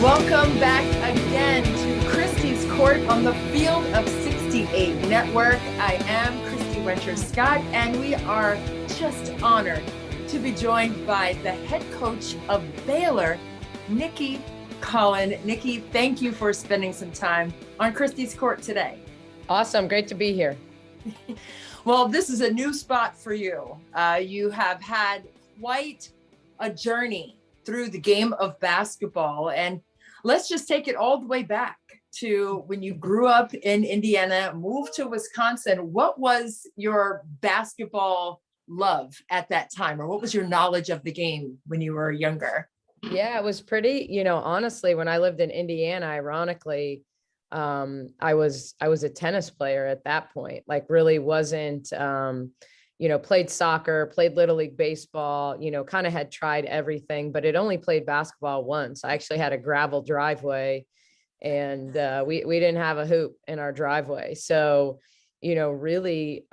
Welcome back again to Christy's Court on the Field of 68 Network. I am Christy Winters-Scott, and we are just honored to be joined by the head coach of Baylor, Nicki Collen. Nicki, thank you for spending some time on Christy's Court today. Awesome. Great to be here. Well, this is a new spot for you. You have had quite a journey through the game of basketball. And let's just take it all the way back to when you grew up in Indiana, moved to Wisconsin. What was your basketball love at that time? Or what was your knowledge of the game when you were younger? Yeah, it was pretty, honestly, when I lived in Indiana, ironically, I was a tennis player at that point, like really wasn't, played soccer, played Little League baseball, kind of had tried everything, but it only played basketball once. I actually had a gravel driveway and we didn't have a hoop in our driveway. So, really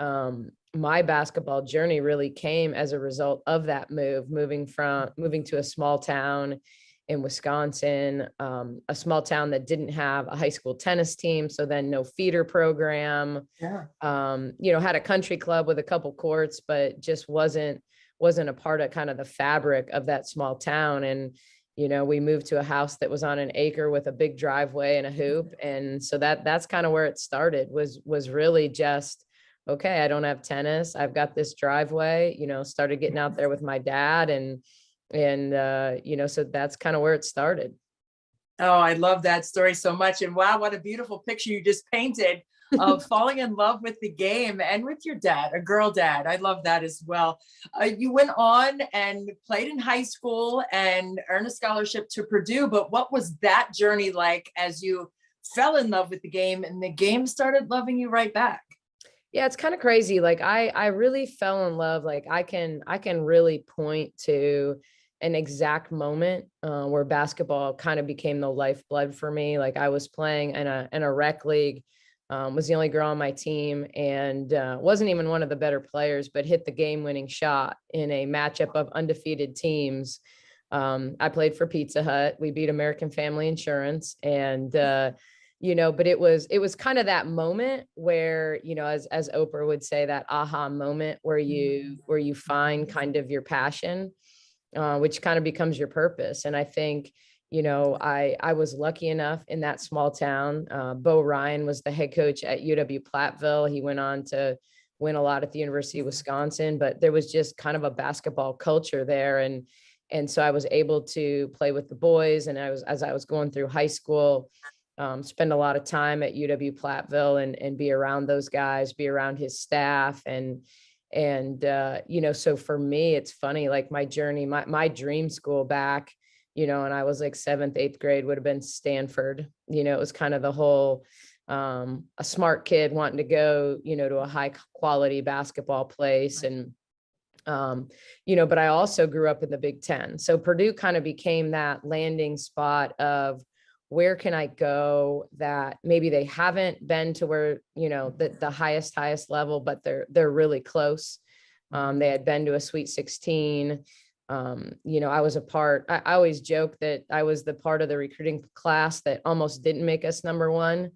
my basketball journey really came as a result of that moving to a small town in Wisconsin, a small town that didn't have a high school tennis team. So then no feeder program, had a country club with a couple courts, but just wasn't a part of kind of the fabric of that small town. And, we moved to a house that was on an acre with a big driveway and a hoop. And so that's kind of where it started was really just, okay, I don't have tennis. I've got this driveway, started getting out there with my dad and so that's kind of where it started. Oh, I love that story so much. And wow, what a beautiful picture you just painted of falling in love with the game and with your dad, a girl dad. I love that as well. You went on and played in high school and earned a scholarship to Purdue. But what was that journey like as you fell in love with the game and the game started loving you right back? Yeah, it's kind of crazy. Like I really fell in love. Like I can really point to an exact moment where basketball kind of became the lifeblood for me. Like I was playing in a rec league, was the only girl on my team, and wasn't even one of the better players, but hit the game-winning shot in a matchup of undefeated teams. I played for Pizza Hut. We beat American Family Insurance, and but it was kind of that moment where, as Oprah would say, that aha moment where you find kind of your passion, which kind of becomes your purpose. And I think, I was lucky enough in that small town. Bo Ryan was the head coach at UW-Platteville. He went on to win a lot at the University of Wisconsin, but there was just kind of a basketball culture there. And so I was able to play with the boys. And as I was going through high school, spend a lot of time at UW-Platteville and be around those guys, be around his staff. And so for me, it's funny, like my journey, my dream school back, and I was like 7th, 8th grade would have been Stanford. It was kind of the whole, a smart kid wanting to go, to a high quality basketball place. And, but I also grew up in the Big Ten. So Purdue kind of became that landing spot of where can I go that maybe they haven't been to where, the highest level, but they're really close. They had been to a Sweet 16. I was I always joke that I was the part of the recruiting class that almost didn't make us number one,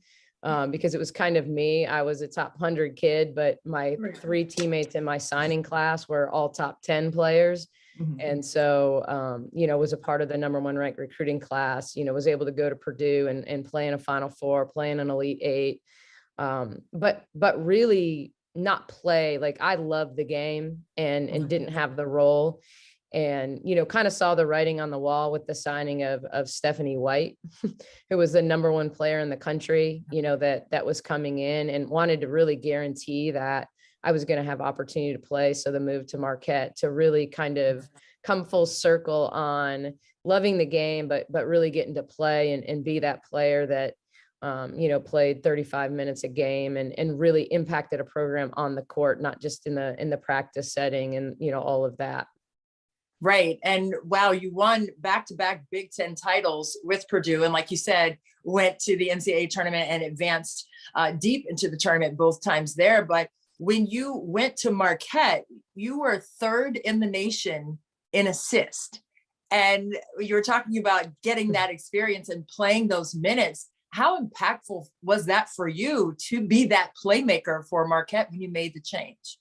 because it was kind of me. I was a top 100 kid, but my 3 teammates in my signing class were all top 10 players. And so, was a part of the number 1 ranked recruiting class, was able to go to Purdue and play in a Final Four, play in an Elite 8, but really not play. Like I loved the game and didn't have the role, and, kind of saw the writing on the wall with the signing of Stephanie White, who was the number 1 player in the country, that was coming in, and wanted to really guarantee that I was going to have opportunity to play. So the move to Marquette to really kind of come full circle on loving the game, but really getting to play and be that player that, played 35 minutes a game and really impacted a program on the court, not just in the practice setting and, all of that. Right. And wow, you won back-to-back Big Ten titles with Purdue. And like you said, went to the NCAA tournament and advanced deep into the tournament both times there. But when you went to Marquette, you were 3rd in the nation in assist. And you were talking about getting that experience and playing those minutes. How impactful was that for you to be that playmaker for Marquette when you made the change?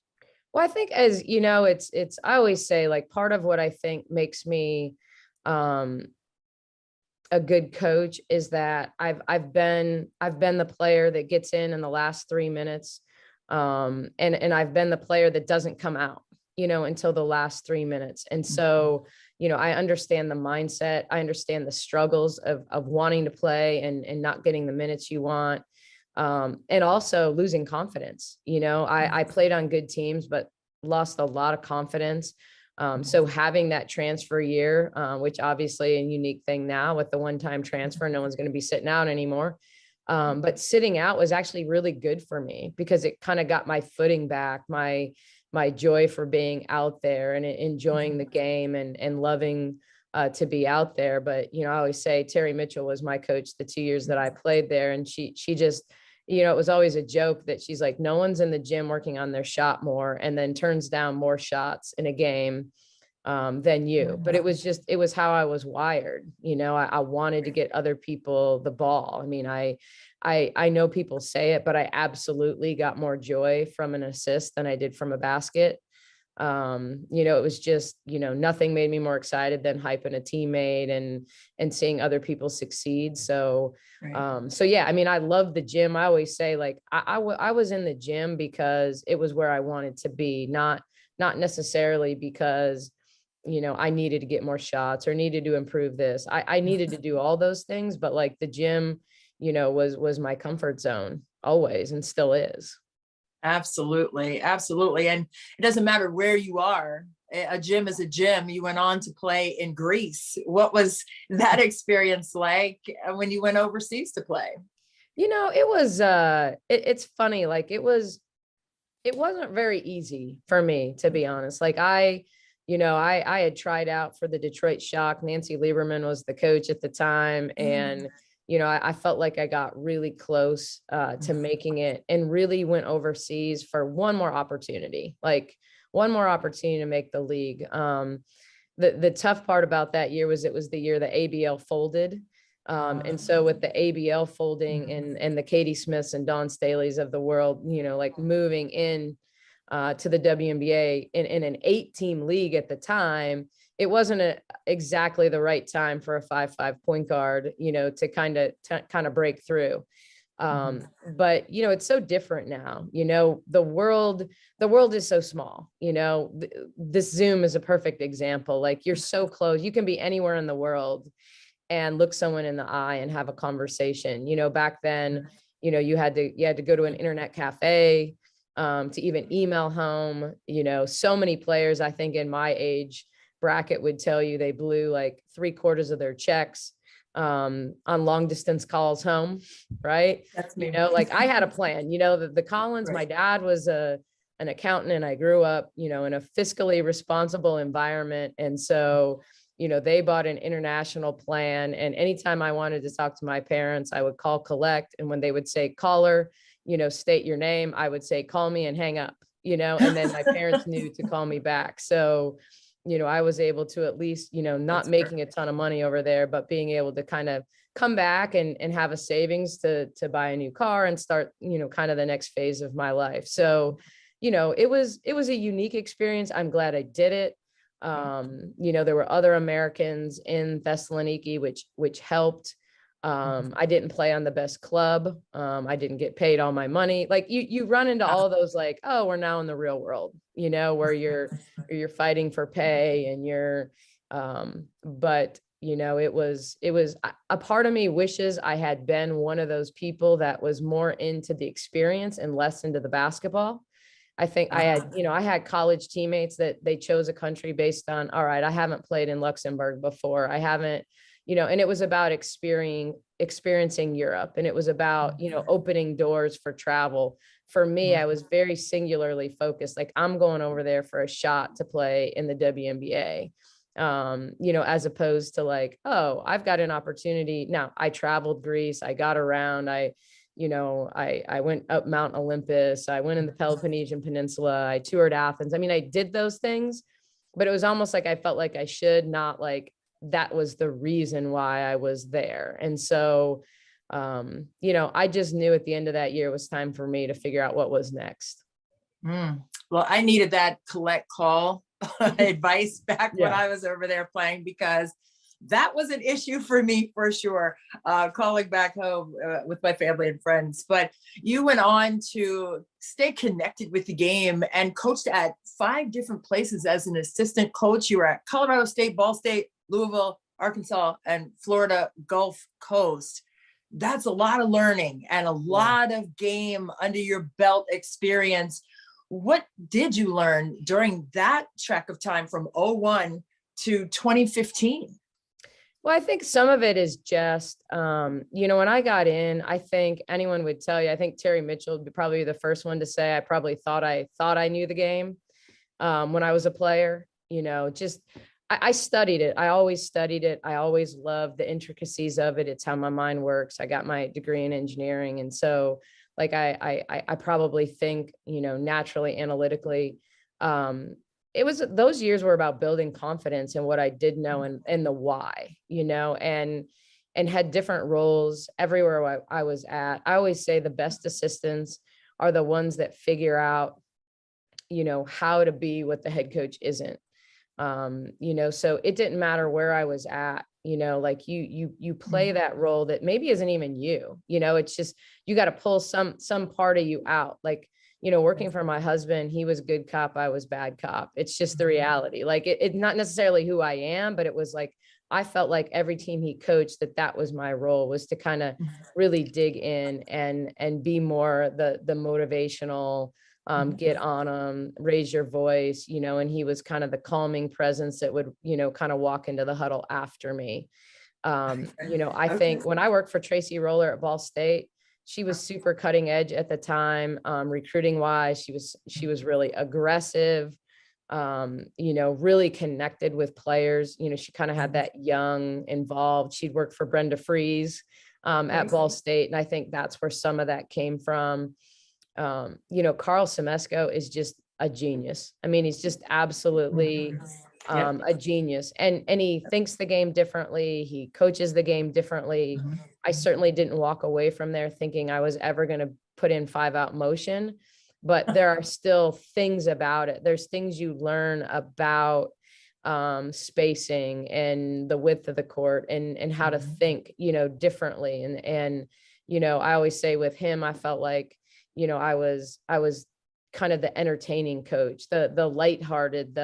Well, I think, as you know, I always say, like, part of what I think makes me um a good coach is that I've been the player that gets in the last 3 minutes, and I've been the player that doesn't come out, until the last 3 minutes. And so, I understand the mindset. I understand the struggles of wanting to play and not getting the minutes you want, and also losing confidence. I played on good teams, but lost a lot of confidence. So having that transfer year, which obviously a unique thing now with the one-time transfer, no one's going to be sitting out anymore. But sitting out was actually really good for me because it kind of got my footing back, my joy for being out there and enjoying the game and loving to be out there. But, I always say Terry Mitchell was my coach the 2 years that I played there. And she just, it was always a joke that she's like, no one's in the gym working on their shot more and then turns down more shots in a game than you. But it was how I was wired. I wanted to get other people the ball. I mean, I know people say it, but I absolutely got more joy from an assist than I did from a basket. It was just, nothing made me more excited than hyping a teammate and seeing other people succeed. So, Right. so yeah, I mean, I love the gym. I always say, like, I was in the gym because it was where I wanted to be, not necessarily because, I needed to get more shots or needed to improve this. I needed to do all those things, but like the gym, was my comfort zone always and still is. Absolutely. Absolutely. And it doesn't matter where you are. A gym is a gym. You went on to play in Greece. What was that experience like when you went overseas to play? It was it's funny, like it wasn't very easy for me, to be honest. Like I had tried out for the Detroit Shock. Nancy Lieberman was the coach at the time. And, I felt like I got really close to making it and really went overseas for one more opportunity, to make the league. The tough part about that year was it was the year the ABL folded. And so with the ABL folding and the Katie Smiths and Dawn Staley's of the world, like moving in to the WNBA in an 8-team league at the time, it wasn't exactly the right time for a 5'5" point guard, to kind of break through. But it's so different now. The world is so small. This Zoom is a perfect example. Like, you're so close. You can be anywhere in the world and look someone in the eye and have a conversation. Back then, you had to go to an internet cafe to even email home. So many players, I think, in my age bracket would tell you they blew like 3/4 of their checks on long distance calls home. Right. That's me. Like, I had a plan. The Collins, my Right. dad was an accountant, and I grew up, in a fiscally responsible environment. And so, they bought an international plan. And anytime I wanted to talk to my parents, I would call collect. And when they would say caller, state your name, I would say, call me, and hang up, and then my parents knew to call me back. So, I was able to at least, not That's making a perfect. ton of money over there, but being able to kind of come back and have a savings to buy a new car and start, kind of the next phase of my life. So, it was a unique experience. I'm glad I did it. There were other Americans in Thessaloniki, which helped. I didn't play on the best club. I didn't get paid all my money. Like, you run into all those, like, oh, we're now in the real world, where you're fighting for pay and but it was a part of me wishes I had been one of those people that was more into the experience and less into the basketball. I think I had college teammates that they chose a country based on, all right, I haven't played in Luxembourg before. I haven't, and it was about experiencing Europe. And it was about, opening doors for travel. For me, I was very singularly focused. Like, I'm going over there for a shot to play in the WNBA. As opposed to like, oh, I've got an opportunity. Now, I traveled Greece, I got around, I went up Mount Olympus, I went in the Peloponnesian Peninsula, I toured Athens. I mean, I did those things, but it was almost like I felt like I should, not like that was the reason why I was there. And so, you know, I just knew at the end of that year it was time for me to figure out what was next. Well, I needed that collect call advice back when Yeah. I was over there playing, because that was an issue for me for sure, calling back home with my family and friends. But you went on to stay connected with the game and coached at 5 different places as an assistant coach. You were at Colorado State, Ball State, Louisville, Arkansas, and Florida Gulf Coast. That's a lot of learning and a lot of game under your belt experience. What did you learn during that track of time from 01 to 2015? Well, I think some of it is just, you know, when I got in, I think anyone would tell you, I think Terry Mitchell would probably be the first one to say, I probably thought I knew the game when I was a player, you know, just, I studied it. I always studied it. I always loved the intricacies of it. It's how my mind works. I got my degree in engineering. And so like, I probably think, you know, naturally, analytically, it was, those years were about building confidence in what I did know and the why, you know, and had different roles everywhere I was at. I always say the best assistants are the ones that figure out, you know, how to be what the head coach isn't. You know, so it didn't matter where I was at, you know, like you play that role that maybe isn't even you, you know, it's just, you got to pull some part of you out. Like, you know, working for my husband, he was good cop, I was bad cop. It's just the reality. Like it's not necessarily who I am, but it was like, I felt like every team he coached, that was my role, was to kind of really dig in and be more the motivational, get on them, raise your voice, you know, and he was kind of the calming presence that would, you know, kind of walk into the huddle after me. You know, I think when I worked for Tracy Roller at Ball State, she was super cutting edge at the time, recruiting wise. She was really aggressive, you know, really connected with players. You know, she kind of had that young involved. She'd worked for Brenda Freeze at Ball State. And I think that's where some of that came from. You know, Carl Semesco is just a genius. I mean, he's just absolutely a genius, and he thinks the game differently. He coaches the game differently. I certainly didn't walk away from there thinking I was ever going to put in 5-out motion, but there are still things about it. There's things you learn about spacing and the width of the court and how to think, you know, differently. And, you know, I always say with him, I felt like, you know, I was kind of the entertaining coach, the lighthearted,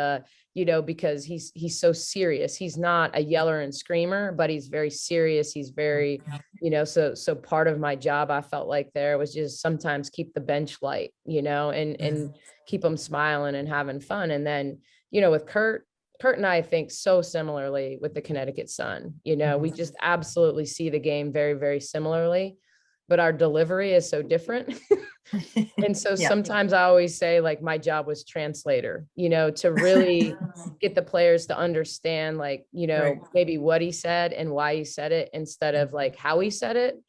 you know, because he's so serious. He's not a yeller and screamer, but he's very serious. He's very, you know, so part of my job, I felt like there was just sometimes keep the bench light, you know, and keep them smiling and having fun. And then, you know, with Kurt and I think so similarly with the Connecticut Sun, you know, we just absolutely see the game very, very similarly, but our delivery is so different. And so sometimes I always say like my job was translator, you know, to really get the players to understand, like, you know, maybe what he said and why he said it instead of like how he said it.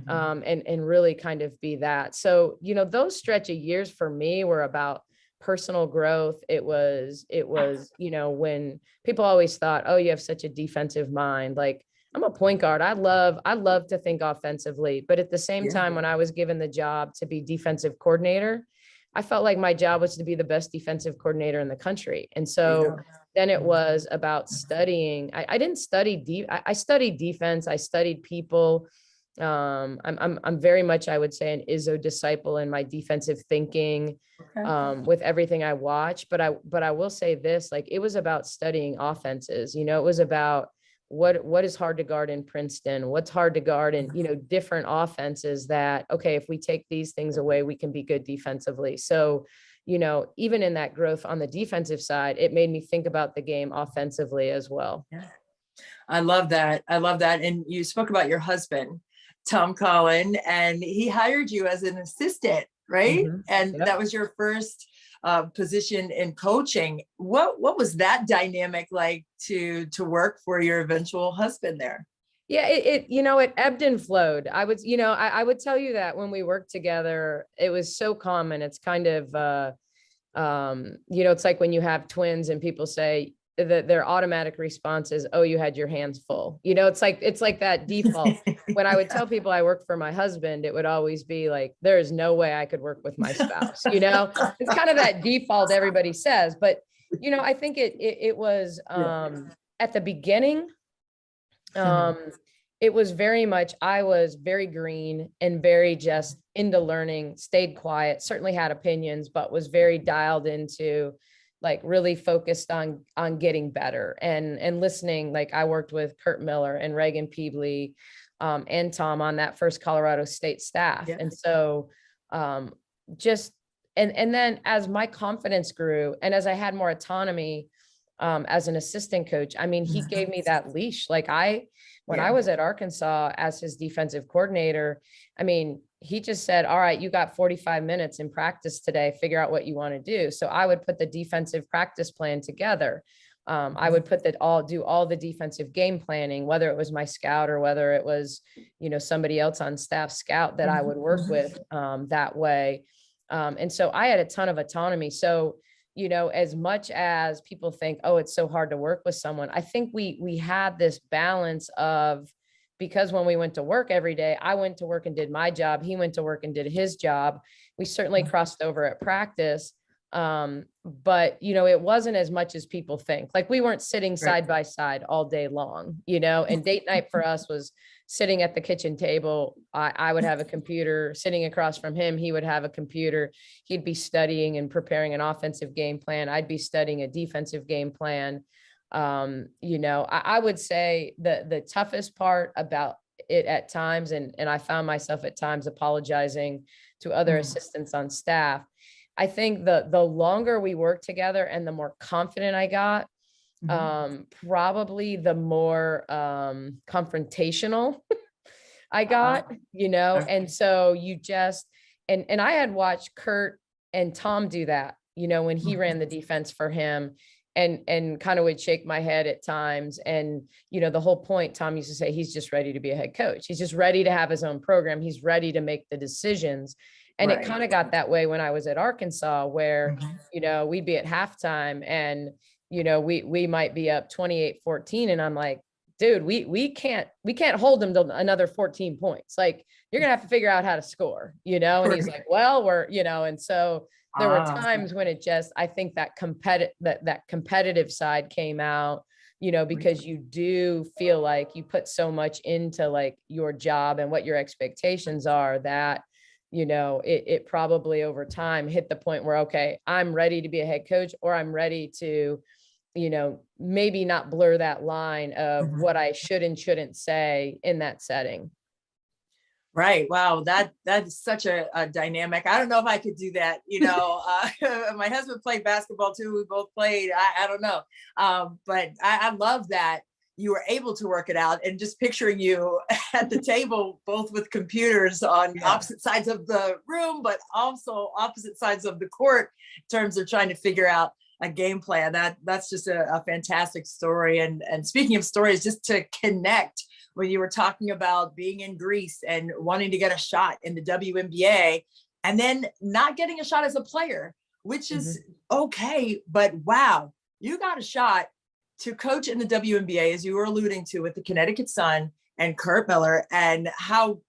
And really kind of be that. So, you know, those stretch of years for me were about personal growth. It was, you know, when people always thought, oh, you have such a defensive mind, like, I'm a point guard. I love to think offensively, but at the same time, when I was given the job to be defensive coordinator, I felt like my job was to be the best defensive coordinator in the country. And so then it was about studying. I didn't study I studied defense. I studied people. I'm very much, I would say, an Izzo disciple in my defensive thinking, with everything I watch. But I will say this, like, it was about studying offenses. You know, it was about what is hard to guard in Princeton, what's hard to guard in, you know, different offenses that, okay, if we take these things away, we can be good defensively. So, you know, even in that growth on the defensive side, it made me think about the game offensively as well. Yeah. I love that. And you spoke about your husband, Tom Collen, and he hired you as an assistant, right? And that was your first position in coaching. What was that dynamic like to work for your eventual husband there? Yeah, it you know, it ebbed and flowed. I would, you know, I would tell you that when we worked together, it was so common. It's kind of, you know, it's like when you have twins and people say, their automatic response is, oh, you had your hands full. You know, it's like that default. When I would tell people I worked for my husband, it would always be like, there is no way I could work with my spouse. You know, it's kind of that default everybody says, but you know, I think it was at the beginning, it was very much, I was very green and very just into learning, stayed quiet, certainly had opinions, but was very dialed into like really focused on getting better and listening. Like I worked with Kurt Miller and Reagan Peebley and Tom on that first Colorado State staff. And so just, and then as my confidence grew and as I had more autonomy as an assistant coach, I mean, he gave me that leash. Like when I was at Arkansas as his defensive coordinator, I mean, he just said, all right, you got 45 minutes in practice today, figure out what you want to do. So I would put the defensive practice plan together. I would do all the defensive game planning, whether it was my scout or whether it was, you know, somebody else on staff scout that I would work with that way. And so I had a ton of autonomy. So, you know, as much as people think, oh, it's so hard to work with someone, I think we had this balance of, because when we went to work every day, I went to work and did my job. He went to work and did his job. We certainly crossed over at practice. But, you know, it wasn't as much as people think. Like we weren't sitting side by side all day long, you know, and date night for us was sitting at the kitchen table. I would have a computer sitting across from him. He would have a computer. He'd be studying and preparing an offensive game plan. I'd be studying a defensive game plan. You know, I would say the toughest part about it at times, and I found myself at times apologizing to other assistants on staff. I think the longer we worked together and the more confident I got, probably the more confrontational I got, you know, and so you just, and I had watched Kurt and Tom do that, you know, when he ran the defense for him and kind of would shake my head at times. And, you know, the whole point, Tom used to say, he's just ready to be a head coach. He's just ready to have his own program. He's ready to make the decisions. And it kind of got that way when I was at Arkansas, where, you know, we'd be at halftime and, you know, we might be up 28-14. And I'm like, dude, we can't hold them to another 14 points. Like, you're gonna have to figure out how to score, you know? And he's like, well, we're, you know, and so there were times when it just, I think that competitive side came out, you know, because you do feel like you put so much into like your job and what your expectations are that, you know, it probably over time hit the point where, okay, I'm ready to be a head coach, or I'm ready to, you know, maybe not blur that line of what I should and shouldn't say in that setting. Right. Wow. That is such a dynamic. I don't know if I could do that. You know, my husband played basketball too. We both played. I don't know. But I love that you were able to work it out, and just picturing you at the table, both with computers on opposite sides of the room, but also opposite sides of the court in terms of trying to figure out a game plan. That's just a fantastic story. And speaking of stories, just to connect, when you were talking about being in Greece and wanting to get a shot in the WNBA and then not getting a shot as a player, which is okay, but wow, you got a shot to coach in the WNBA, as you were alluding to with the Connecticut Sun and Kurt Miller, and how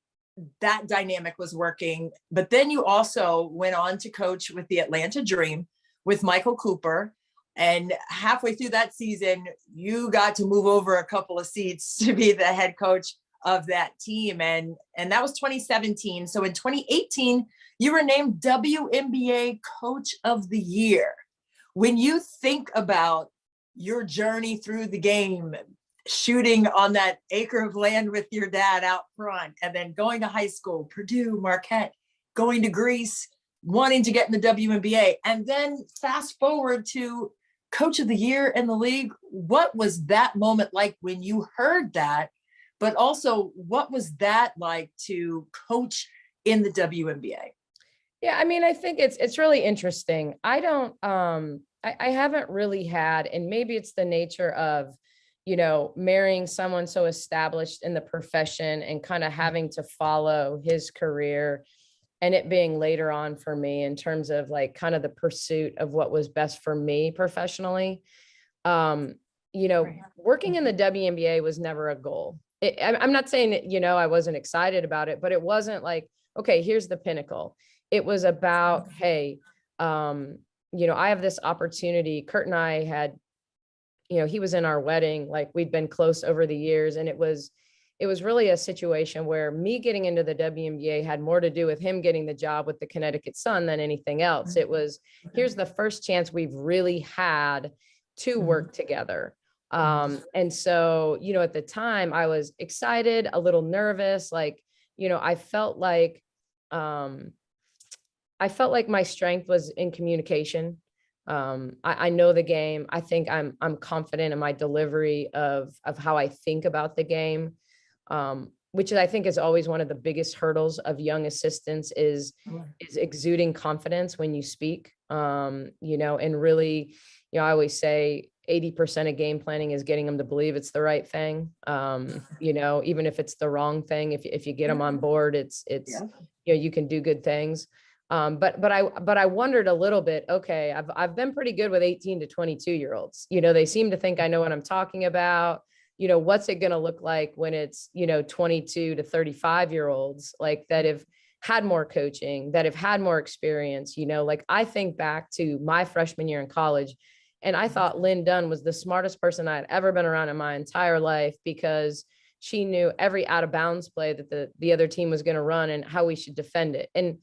that dynamic was working. But then you also went on to coach with the Atlanta Dream with Michael Cooper. And halfway through that season, you got to move over a couple of seats to be the head coach of that team. And that was 2017. So in 2018, you were named WNBA Coach of the Year. When you think about your journey through the game, shooting on that acre of land with your dad out front, and then going to high school, Purdue, Marquette, going to Greece, wanting to get in the WNBA, and then fast forward to Coach of the Year in the league. What was that moment like when you heard that? But also, what was that like to coach in the WNBA? Yeah, I mean, I think it's really interesting. I don't, I haven't really had, and maybe it's the nature of, you know, marrying someone so established in the profession and kind of having to follow his career, and it being later on for me in terms of like kind of the pursuit of what was best for me professionally. working in the WNBA was never a goal. I'm not saying that, I wasn't excited about it, but it wasn't like, okay, here's the pinnacle. It was about, hey, I have this opportunity. Kurt and I had, he was in our wedding, like we'd been close over the years. And it was really a situation where me getting into the WNBA had more to do with him getting the job with the Connecticut Sun than anything else. It was, here's the first chance we've really had to work together. And so, at the time I was excited, a little nervous, like, I felt like my strength was in communication. I know the game. I think I'm confident in my delivery of how I think about the game, which I think is always one of the biggest hurdles of young assistants is exuding confidence when you speak, and really, I always say 80% of game planning is getting them to believe it's the right thing. Even if it's the wrong thing, if you get them on board, it's you can do good things. But I wondered a little bit, okay, I've been pretty good with 18 to 22-year-olds. They seem to think I know what I'm talking about. What's it going to look like when it's, 22 to 35-year-olds like that have had more coaching, that have had more experience, like I think back to my freshman year in college, and I thought Lynn Dunn was the smartest person I'd ever been around in my entire life, because she knew every out of bounds play that the other team was going to run and how we should defend it. And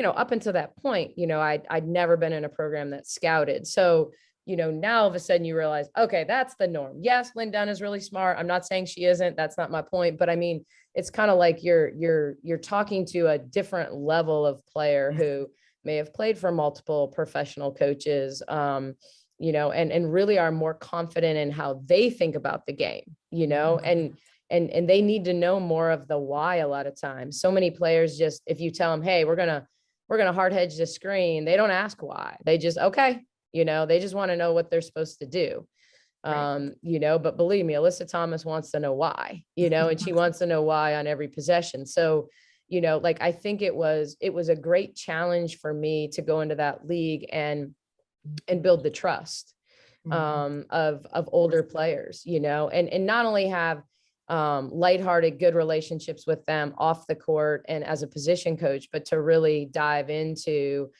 up until that point, I'd never been in a program that scouted. So, now all of a sudden you realize, okay, that's the norm. Yes, Lynn Dunn is really smart. I'm not saying she isn't. That's not my point. But I mean, it's kind of like you're talking to a different level of player who may have played for multiple professional coaches, and really are more confident in how they think about the game, and they need to know more of the why. A lot of times, so many players just, if you tell them, hey, we're going to hard hedge the screen, they don't ask why. They just, okay. They just want to know what they're supposed to do. But believe me, Alyssa Thomas wants to know why, and she wants to know why on every possession. So, like, I think it was a great challenge for me to go into that league and build the trust, of older players, and not only have lighthearted, good relationships with them off the court and as a position coach, but to really dive into,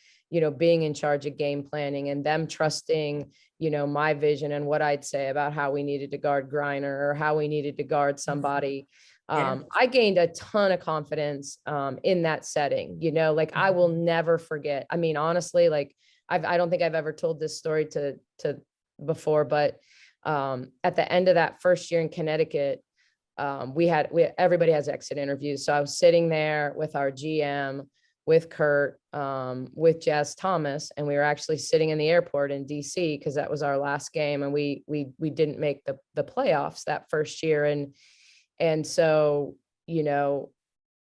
being in charge of game planning and them trusting, my vision and what I'd say about how we needed to guard Griner or how we needed to guard somebody. I gained a ton of confidence in that setting, like I will never forget. I mean, honestly, like I don't think I've ever told this story to before, but at the end of that first year in Connecticut, everybody has exit interviews. So I was sitting there with our GM, with Kurt, with Jazz Thomas, and we were actually sitting in the airport in DC because that was our last game, and we didn't make the playoffs that first year, and so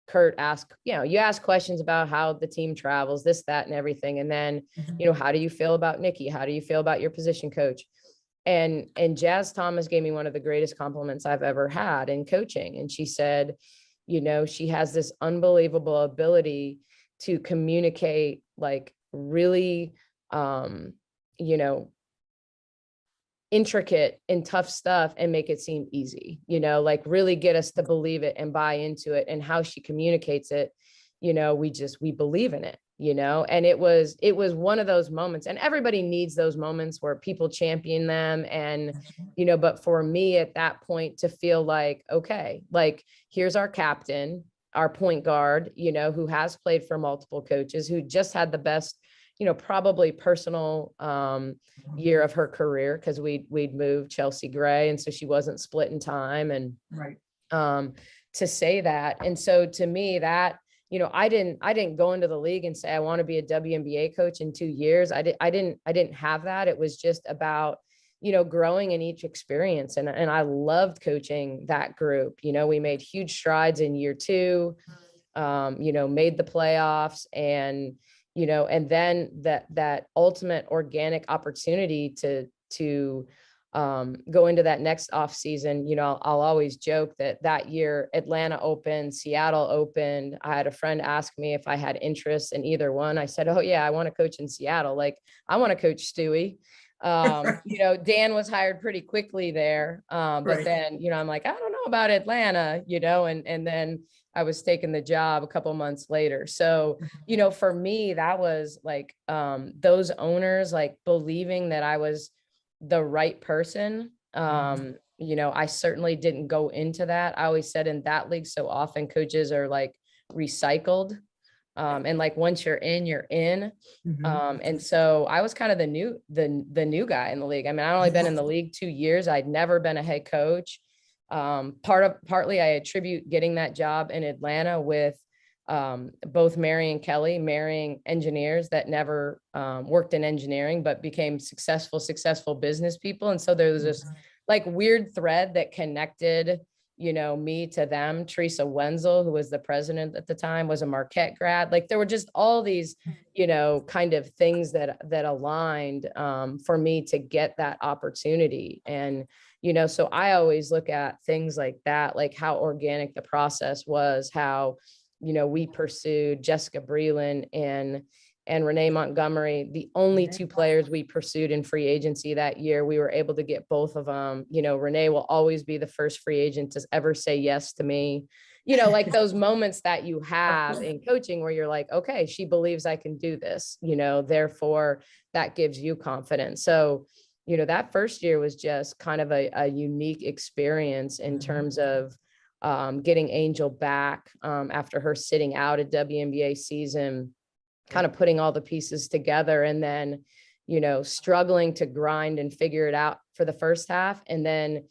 Kurt asked, you ask questions about how the team travels, this, that, and everything, and then how do you feel about Nicki? How do you feel about your position coach? And Jazz Thomas gave me one of the greatest compliments I've ever had in coaching. And she said, she has this unbelievable ability to communicate like really, intricate and tough stuff and make it seem easy, like really get us to believe it and buy into it. And how she communicates it, we believe in it, and it was one of those moments, and everybody needs those moments where people champion them. And, but for me at that point to feel like, okay, like here's our captain, our point guard, who has played for multiple coaches, who just had the best, probably personal year of her career, because we'd moved Chelsea Gray, and so she wasn't split in time, and to say that. And so to me that, I didn't go into the league and say I want to be a WNBA coach in 2 years. I didn't have that. It was just about, growing in each experience, and I loved coaching that group. We made huge strides in year 2, made the playoffs, and and then that ultimate organic opportunity to go into that next off season. I'll always joke that year Atlanta opened, Seattle opened. I had a friend ask me if I had interest in either one. I said, oh yeah, I want to coach in Seattle. Like I want to coach Stewie. Dan was hired pretty quickly there. But Right. then, I'm like, I don't know about Atlanta, and then I was taking the job a couple months later. So, for me, that was like, those owners, like believing that I was the right person. I certainly didn't go into that. I always said in that league, so often coaches are like recycled. And like once you're in, you're in. And so I was kind of the new guy in the league. I mean, I'd only been in the league 2 years. I'd never been a head coach. Partly I attribute getting that job in Atlanta with both Mary and Kelly marrying engineers that never worked in engineering, but became successful business people. And so there was this like weird thread that connected, me to them. Teresa Wenzel, who was the president at the time, was a Marquette grad. Like there were just all these, kind of things that aligned for me to get that opportunity. And, so I always look at things like that, like how organic the process was, how, we pursued Jessica Breland and Renee Montgomery, the only two players we pursued in free agency that year. We were able to get both of them. Renee will always be the first free agent to ever say yes to me. Like those moments that you have in coaching where you're like, okay, she believes I can do this, therefore that gives you confidence. So, that first year was just kind of a unique experience in terms of getting Angel back after her sitting out a WNBA season, kind of putting all the pieces together, and then, struggling to grind and figure it out for the first half. And then,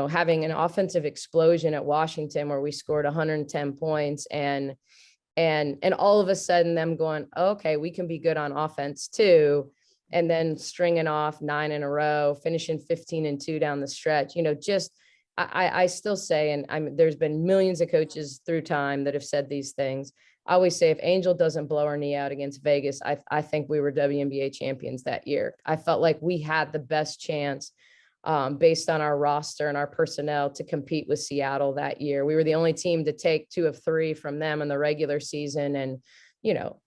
having an offensive explosion at Washington where we scored 110 points and all of a sudden them going, okay, we can be good on offense too. And then stringing off 9 in a row, finishing 15-2 down the stretch, I still say, and there's been millions of coaches through time that have said these things. I always say if Angel doesn't blow her knee out against Vegas, I think we were WNBA champions that year. I felt like we had the best chance based on our roster and our personnel to compete with Seattle that year. We were the only team to take 2 of 3 from them in the regular season. And,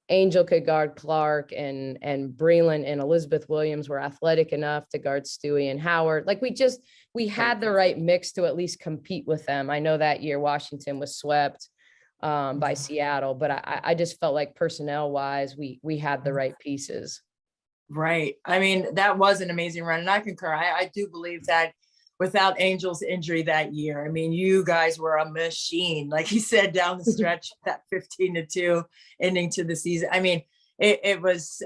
Angel could guard Clark and Breland and Elizabeth Williams were athletic enough to guard Stewie and Howard. Like we had the right mix to at least compete with them. I know that year Washington was swept by Seattle, but I just felt like personnel wise, we had the right pieces. Right. I mean, that was an amazing run. And I concur. I do believe that without Angel's injury that year, I mean, you guys were a machine, like he said, down the stretch, that 15-2 ending to the season. I mean, it was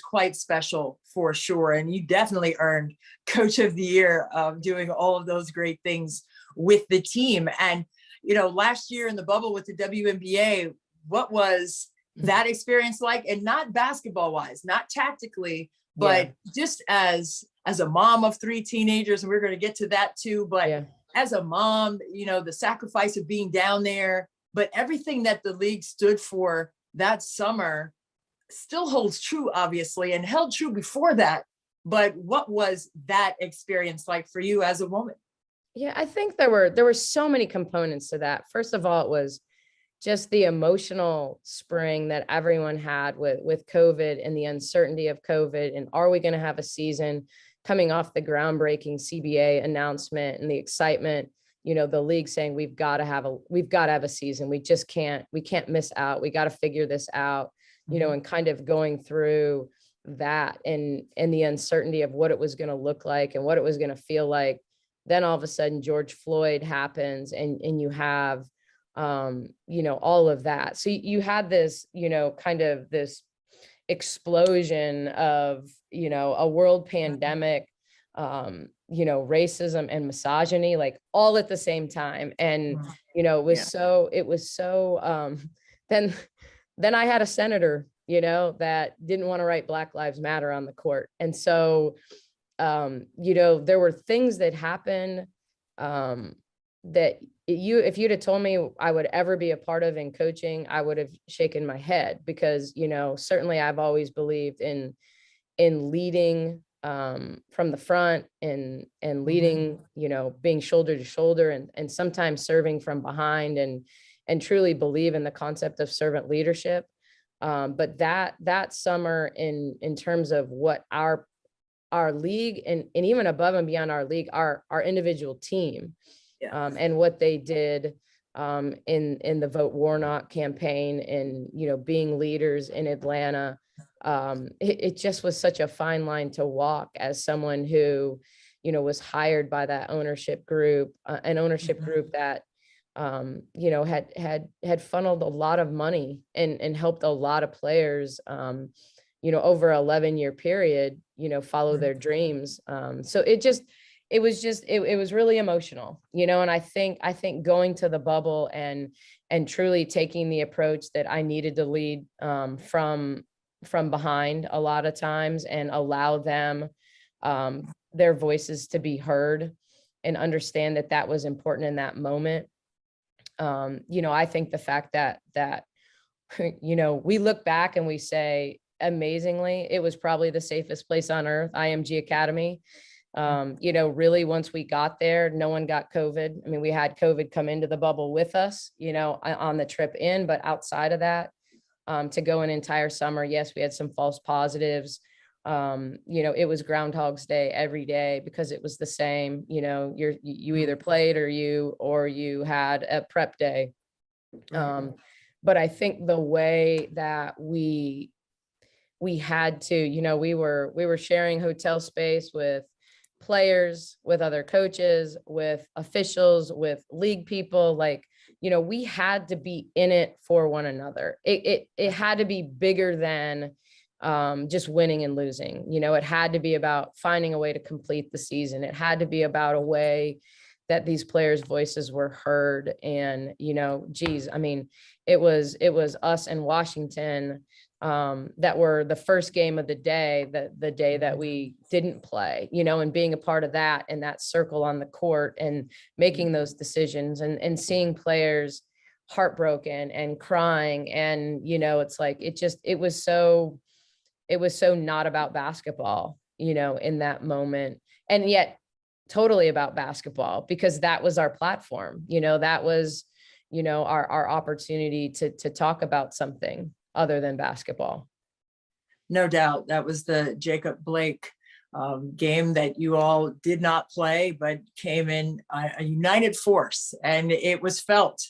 quite special for sure. And you definitely earned Coach of the Year doing all of those great things with the team. And, last year in the bubble with the WNBA, what was that experience like? And not basketball wise, not tactically, but just as a mom of 3 teenagers, and we're going to get to that too. But as a mom, the sacrifice of being down there, but everything that the league stood for that summer still holds true, obviously, and held true before that. But what was that experience like for you as a woman? Yeah, I think there were so many components to that. First of all, it was just the emotional spring that everyone had with COVID and the uncertainty of COVID. And are we going to have a season coming off the groundbreaking CBA announcement and the excitement, the league saying we've got to have a season. We can't miss out. We got to figure this out, and kind of going through that and the uncertainty of what it was going to look like and what it was going to feel like. Then all of a sudden George Floyd happens and you have, all of that. So you had this, kind of this explosion of, a world pandemic, racism and misogyny, like all at the same time. And, it was so, then I had a senator, that didn't want to write Black Lives Matter on the court. And so, there were things that happened, that if you'd have told me I would ever be a part of in coaching, I would have shaken my head because, certainly I've always believed in leading from the front and leading, being shoulder to shoulder and sometimes serving from behind and truly believe in the concept of servant leadership. But that summer in terms of what our our league and even above and beyond our league, our individual team, and what they did in the Vote Warnock campaign, and, you know, being leaders in Atlanta. It just was such a fine line to walk as someone who, you know, was hired by that ownership group, an ownership group that, you know, had funneled a lot of money and helped a lot of players, you know, over 11-year period, you know, follow their dreams. So it was really emotional, you know, and I think going to the bubble and truly taking the approach that I needed to lead, from behind a lot of times, and allow them, their voices to be heard, and understand that that was important in that moment. You know, I think the fact that you know, we look back and we say, amazingly, it was probably the safest place on earth, IMG Academy. You know, really, once we got there, no one got COVID. I mean, we had COVID come into the bubble with us, you know, on the trip in, but outside of that, to go an entire summer, yes, we had some false positives. You know, it was Groundhog's Day every day, because it was the same, you know, you either played or you had a prep day. But I think the way that we had to, you know, we were sharing hotel space with players, with other coaches, with officials, with league people. Like, you know, we had to be in it for one another. It had to be bigger than just winning and losing. You know, it had to be about finding a way to complete the season. It had to be about a way that these players' voices were heard. And, you know, geez, I mean, it was us in Washington, that were the first game of the day, the day that we didn't play, you know, and being a part of that, and that circle on the court, and making those decisions, and seeing players heartbroken and crying. And, you know, it's like, it was so not about basketball, you know, in that moment, and yet totally about basketball, because that was our platform, you know, that was, you know, our opportunity to talk about something other than basketball. No doubt. That was the Jacob Blake game that you all did not play, but came in a united force, and it was felt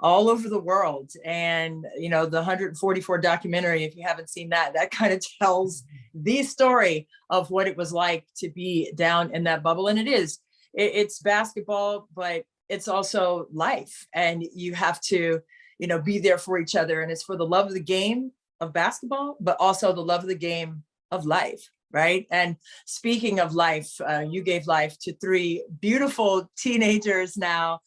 all over the world. And, you know, the 144 documentary, if you haven't seen that, that kind of tells the story of what it was like to be down in that bubble. And it's basketball, but it's also life. And you have to, you know, be there for each other. And it's for the love of the game of basketball, but also the love of the game of life, right? And speaking of life, you gave life to 3 beautiful teenagers now.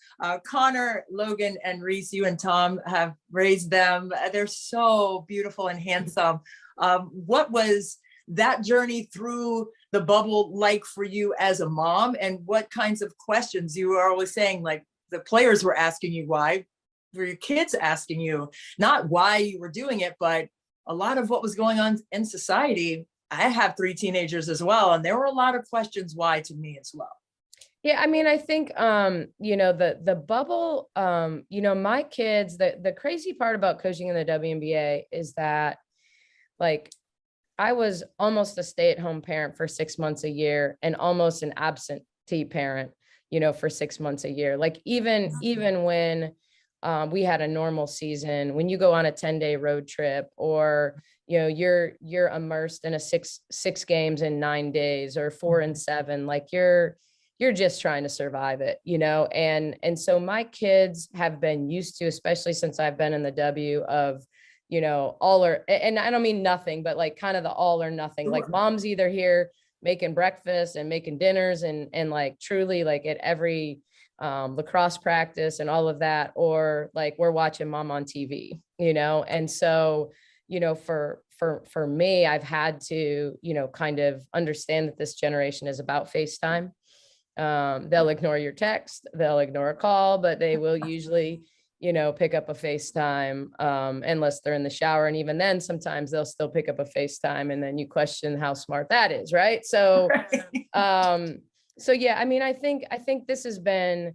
Connor, Logan, and Reese, you and Tom have raised them. They're so beautiful and handsome. What was that journey through the bubble like for you as a mom? And what kinds of questions you were always saying, like the players were asking you why, were your kids asking you not why you were doing it, but a lot of what was going on in society? I have 3 teenagers as well, and there were a lot of questions why to me as well. Yeah, I mean, I think, you know, the bubble, you know, my kids, the crazy part about coaching in the WNBA is that, like, I was almost a stay-at-home parent for 6 months a year, and almost an absentee parent, you know, for 6 months a year. Like, even when we had a normal season, when you go on a 10-day road trip, or, you know, you're immersed in a six games in 9 days, or 4 and 7, like you're just trying to survive it, you know? And so my kids have been used to, especially since I've been in the W, of, you know, all or, and I don't mean nothing, but like kind of the all or nothing, like mom's either here making breakfast and making dinners and like truly like at every lacrosse practice and all of that, or like we're watching mom on TV, you know? And so, you know, for me, I've had to, you know, kind of understand that this generation is about FaceTime. They'll ignore your text, they'll ignore a call, but they will usually, you know, pick up a FaceTime, unless they're in the shower. And even then, sometimes they'll still pick up a FaceTime, and then you question how smart that is, right? So, so yeah, I mean, I think this has been,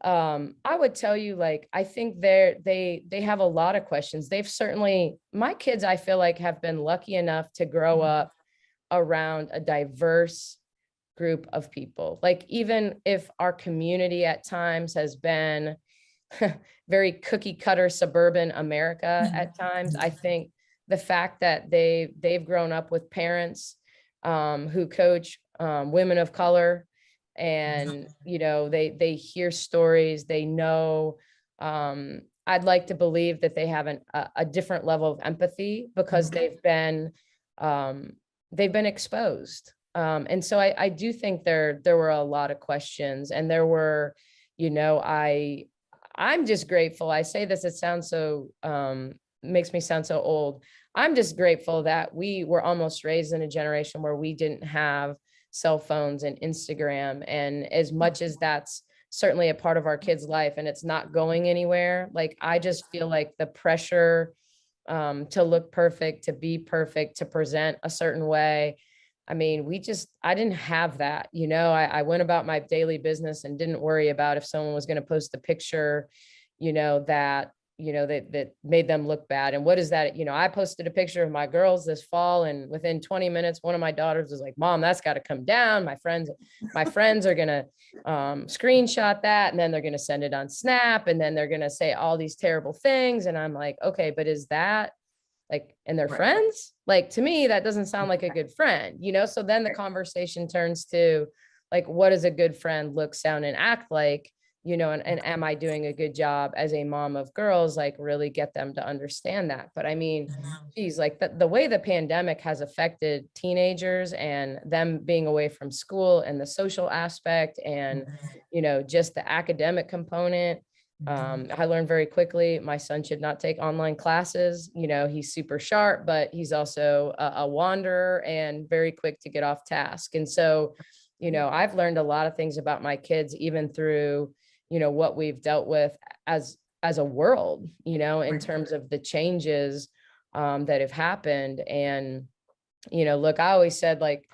I would tell you, like, I think they have a lot of questions. They've certainly, my kids, I feel like, have been lucky enough to grow up around a diverse group of people. Like, even if our community at times has been very cookie cutter suburban America at times, I think the fact that they've grown up with parents who coach women of color, and they hear stories, they know, I'd like to believe that they have a different level of empathy because they've been exposed. And so I do think there were a lot of questions, and there were, I'm just grateful. I say this, it sounds so, makes me sound so old. I'm just grateful that we were almost raised in a generation where we didn't have cell phones and Instagram. And as much as that's certainly a part of our kids' life and it's not going anywhere, like, I just feel like the pressure to look perfect, to be perfect, to present a certain way. I mean, I didn't have that, I went about my daily business and didn't worry about if someone was going to post a picture, that made them look bad. And what is that? I posted a picture of my girls this fall, and within 20 minutes, one of my daughters was like, "Mom, that's got to come down. My friends are going to screenshot that, and then they're going to send it on Snap, and then they're going to say all these terrible things." And I'm like, okay, but is that like, and they're friends? Like, to me, that doesn't sound like a good friend, so then the conversation turns to like, what does a good friend look, sound, and act like? And am I doing a good job as a mom of girls, like really get them to understand that? But I mean, geez, like the way the pandemic has affected teenagers and them being away from school, and the social aspect, and, just the academic component. I learned very quickly, my son should not take online classes. He's super sharp, but he's also a wanderer and very quick to get off task. And so, I've learned a lot of things about my kids, even through, what we've dealt with as a world, in terms of the changes that have happened. And, look, I always said, like,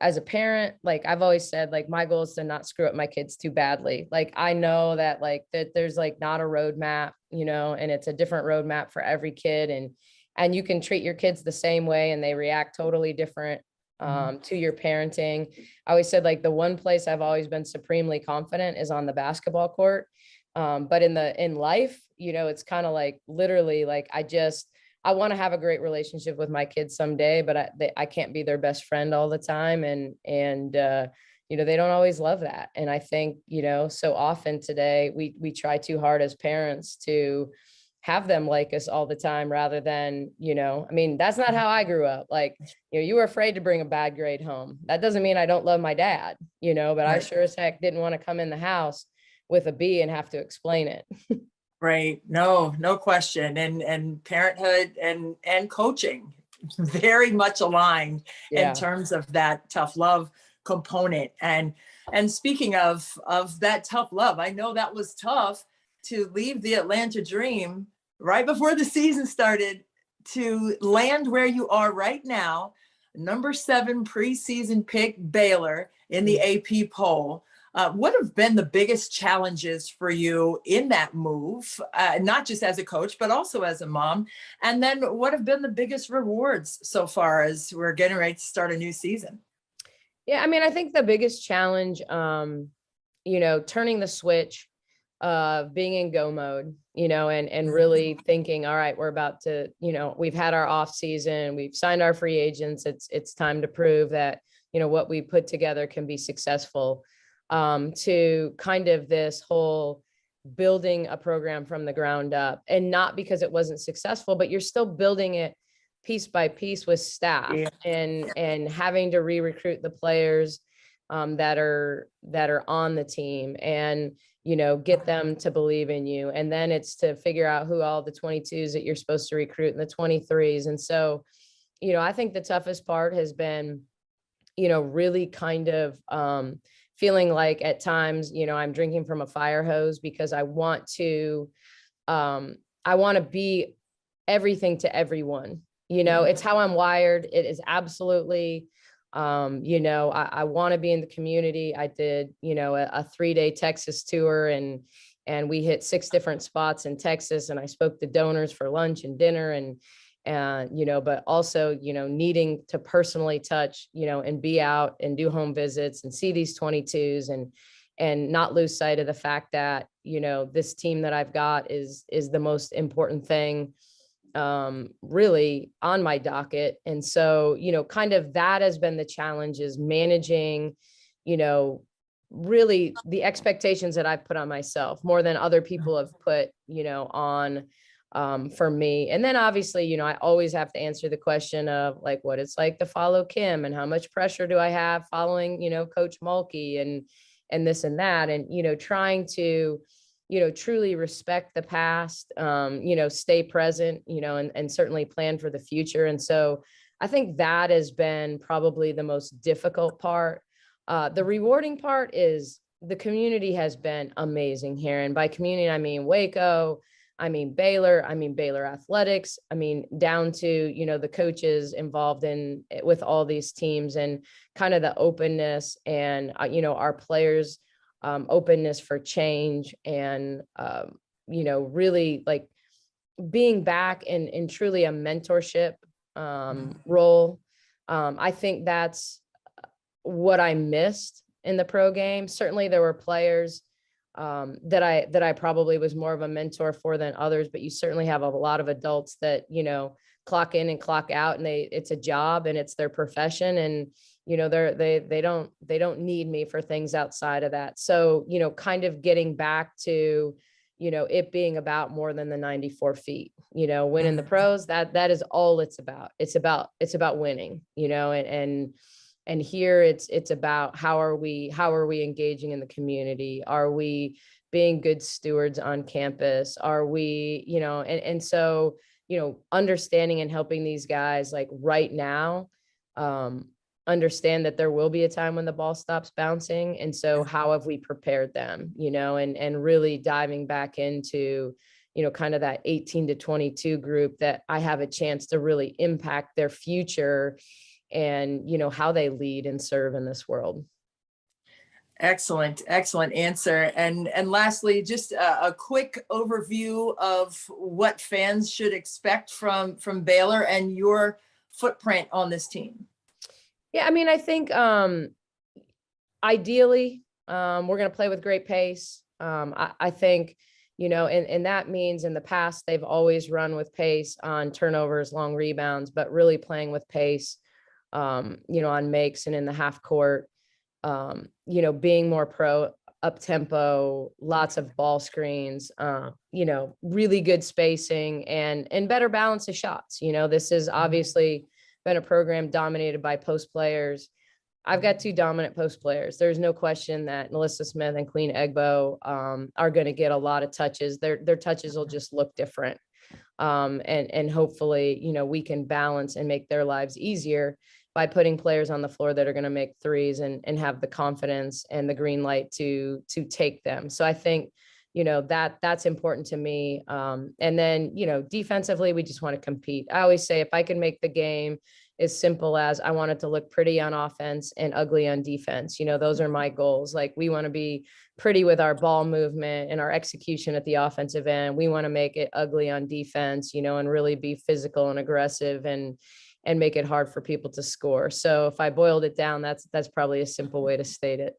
as a parent, like, I've always said, like, my goal is to not screw up my kids too badly. Like, I know that, like, that there's like not a roadmap, and it's a different roadmap for every kid. And you can treat your kids the same way and they react totally different to your parenting. I always said, like, the one place I've always been supremely confident is on the basketball court. But in life, it's kind of like, literally, like, I want to have a great relationship with my kids someday, but I can't be their best friend all the time. And they don't always love that. And I think, so often today we try too hard as parents to have them like us all the time, rather than, I mean, that's not how I grew up. Like, you were afraid to bring a bad grade home. That doesn't mean I don't love my dad, but I sure as heck didn't want to come in the house with a B and have to explain it. Right. No question. And parenthood and coaching very much aligned in terms of that tough love component. And speaking of that tough love, I know that was tough to leave the Atlanta Dream right before the season started to land where you are right now, number 7 preseason pick, Baylor, in the AP poll. What have been the biggest challenges for you in that move, not just as a coach, but also as a mom? And then what have been the biggest rewards so far as we're getting ready to start a new season? Yeah, I mean, I think the biggest challenge, turning the switch, being in go mode, and really thinking, all right, we're about to, we've had our off season, we've signed our free agents. It's time to prove that, what we put together can be successful. To kind of this whole building a program from the ground up, and not because it wasn't successful, but you're still building it piece by piece with staff, and having to re-recruit the players that are on the team, and get them to believe in you. And then it's to figure out who all the 22s that you're supposed to recruit and the 23s. And so, I think the toughest part has been, really kind of feeling like at times, I'm drinking from a fire hose, because I want to be everything to everyone. It's how I'm wired. It is absolutely, I want to be in the community. I did, a 3-day Texas tour, and we hit 6 different spots in Texas, and I spoke to donors for lunch and dinner, and and, but also, needing to personally touch, and be out and do home visits and see these 22s and not lose sight of the fact that, this team that I've got is the most important thing really on my docket. And so, kind of that has been the challenge, is managing, really the expectations that I've put on myself more than other people have put, on for me. And then obviously, I always have to answer the question of like what it's like to follow Kim, and how much pressure do I have following, Coach Mulkey and this and that. And, trying to, truly respect the past, stay present, and certainly plan for the future. And so I think that has been probably the most difficult part. The rewarding part is the community has been amazing here. And by community, I mean Waco, I mean Baylor, I mean Baylor athletics, I mean down to, the coaches involved with all these teams, and kind of the openness and, our players' openness for change, and, really like being back in truly a mentorship role. I think that's what I missed in the pro game. Certainly there were players that I probably was more of a mentor for than others, but you certainly have a lot of adults that, clock in and clock out, and it's a job and it's their profession. And, they don't need me for things outside of that. So, kind of getting back to, it being about more than the 94 feet, winning the pros, that is all it's about. It's about winning, and here it's about how are we engaging in the community? Are we being good stewards on campus? Are we, and so, understanding and helping these guys like right now, understand that there will be a time when the ball stops bouncing. And so how have we prepared them, and really diving back into, kind of that 18 to 22 group that I have a chance to really impact their future and, how they lead and serve in this world. Excellent answer. And lastly, just a quick overview of what fans should expect from Baylor and your footprint on this team. Yeah, I mean, I think ideally we're going to play with great pace. I think, and that means in the past they've always run with pace on turnovers, long rebounds, but really playing with pace, on makes and in the half court, being more up tempo, lots of ball screens, really good spacing and better balance of shots. This has obviously been a program dominated by post players. I've got two dominant post players. There's no question that Melissa Smith and Queen Egbo are going to get a lot of touches. Their touches will just look different. And hopefully, we can balance and make their lives easier by putting players on the floor that are going to make threes and have the confidence and the green light to take them. So I think, that's important to me. And then, defensively, we just want to compete. I always say if I can make the game as simple as I want it to look pretty on offense and ugly on defense, those are my goals. Like we want to be pretty with our ball movement and our execution at the offensive end. We want to make it ugly on defense, and really be physical and aggressive and make it hard for people to score. So if I boiled it down, that's probably a simple way to state it.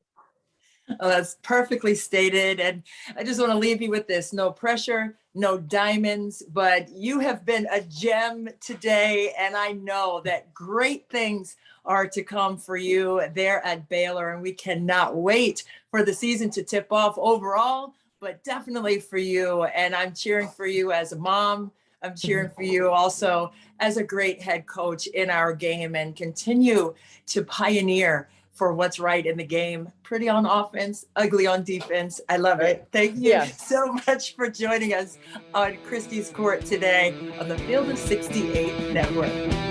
Oh, that's perfectly stated. And I just want to leave you with this: no pressure, no diamonds, but you have been a gem today. And I know that great things are to come for you there at Baylor. And we cannot wait for the season to tip off overall, but definitely for you. And I'm cheering for you as a mom. I'm cheering for you also as a great head coach in our game, and continue to pioneer for what's right in the game. Pretty on offense, ugly on defense. I love it. Thank you so much for joining us on Christy's Court today on the Field of 68 Network.